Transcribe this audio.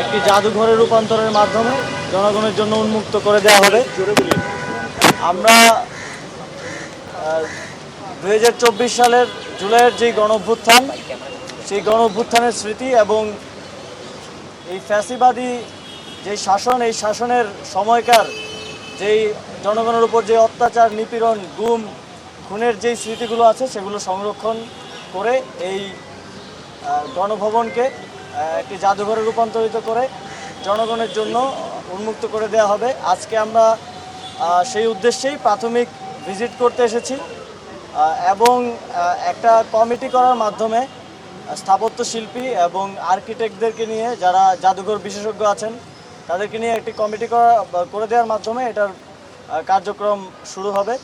একটি জাদুঘরে রূপান্তরের মাধ্যমে জনগণের জন্য উন্মুক্ত করে দেওয়া হবে। আমরা 2024 সালের জুলাইয়ের যেই গণঅভ্যুত্থান, সেই গণঅভ্যুত্থানের স্মৃতি এবং এই ফ্যাসিবাদী যেই শাসন, এই শাসনের সময়কার যেই জনগণের উপর যে অত্যাচার, নিপীড়ন, গুম, খুনের যেই স্মৃতিগুলো আছে সেগুলো সংরক্ষণ করে এই গণভবনকে একটি জাদুঘরে রূপান্তরিত করে জনগণের জন্য উন্মুক্ত করে দেওয়া হবে। আজকে আমরা সেই উদ্দেশ্যেই প্রাথমিক ভিজিট করতে এসেছি এবং একটা কমিটি করার মাধ্যমে স্থাপত্য শিল্পী এবং আর্কিটেক্টদেরকে নিয়ে, যারা জাদুঘর বিশেষজ্ঞ আছেন, তাদেরকে নিয়ে একটি কমিটি করে দেওয়ার মাধ্যমে এটার কার্যক্রম শুরু হবে।